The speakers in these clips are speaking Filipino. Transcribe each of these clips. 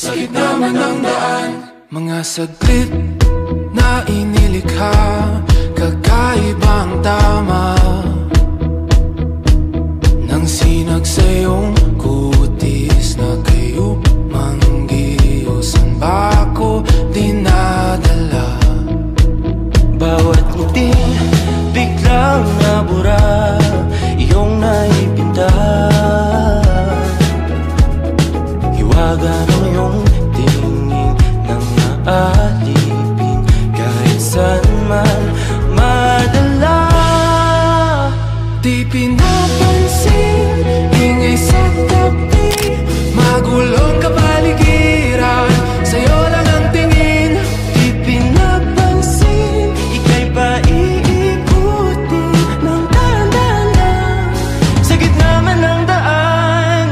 sa gitna man ng daan. Mga saglit na inilikha, kakaibang tama nang sinag sa iyong kutis na kayo manggiusan ba ako dinadala? Bawat ngiti biglang nabura, iyong naipinta. Hiwaga ng iyong tingin nang naalipin, kahit saan man madala. Di pinapansin, ingay sa tabi, magulong kapaligiran, sa'yo lang ang tingin. Di pinapansin, ika'y paiikutin ng dahan-dahan sa gitna man ng daan.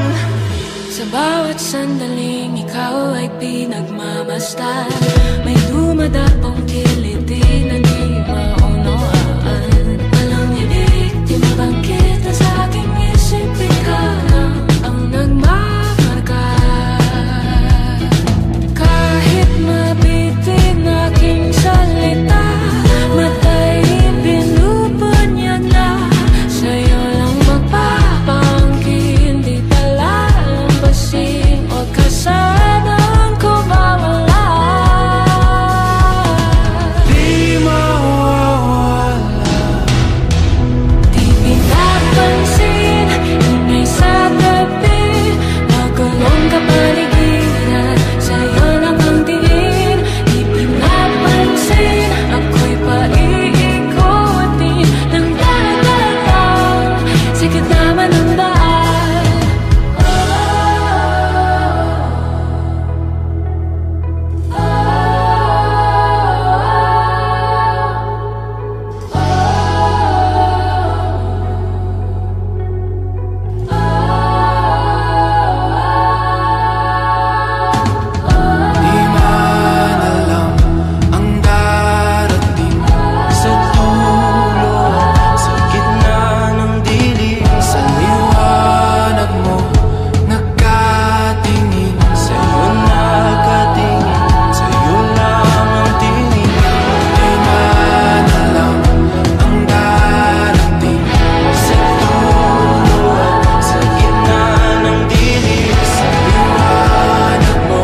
Sa bawat sandaling ikaw ay pinagmamasdan, may dumadapong kiliti na di maunawaan. Walang ibig, di mabangkit na sa aking isip, ikaw lang ang nagmamarka. Kahit mabitin aking salita, matay pinupunyag na, sa'yo lang magpapangkin, di palalampasin o kasanang ko mawala. Di mawawala. Di pinapansin, ingay sa tabi, magulong kapaligiran, sa'yo lang ang tingin. Di pinapansin, ako'y paiikutin ng dahan-dahan sa gitna man ng daan. Di man alam ang darating Sa dulo, sa gitna ng dilim, sa liwanag mo, nakatingin. sa'yo nakatingin, sa'yo lang ang tingin. Di man alam ang darating Sa dulo, sa gitna ng dilim, sa liwanag mo,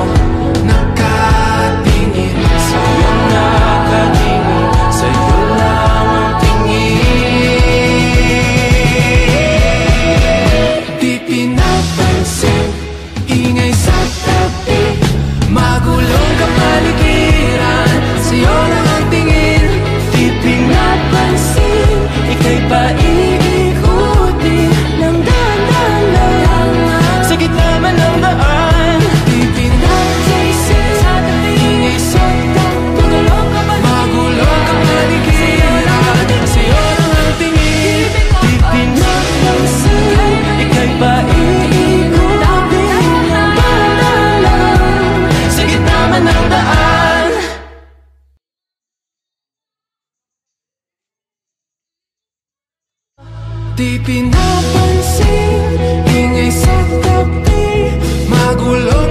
nakatingin. sa'yo nakatingin, sa'yo lang ang tingin. Di pinapansin, ingay sa tabi, magulong kapaligiran, sa'yo lang ang tingin. Di pinapansin, ika'y paiikutin ng dahan-dahan sa gitna man ng daan. Di pinapansin, ingay sa tabi, magulong kapaligiran, sa'yo lang ang tingin. Di pinapansin, ika'y paiikutin ng dahan-dahan sa gitna man ng daan. Di pinapansin, ingay sa tabi, magulong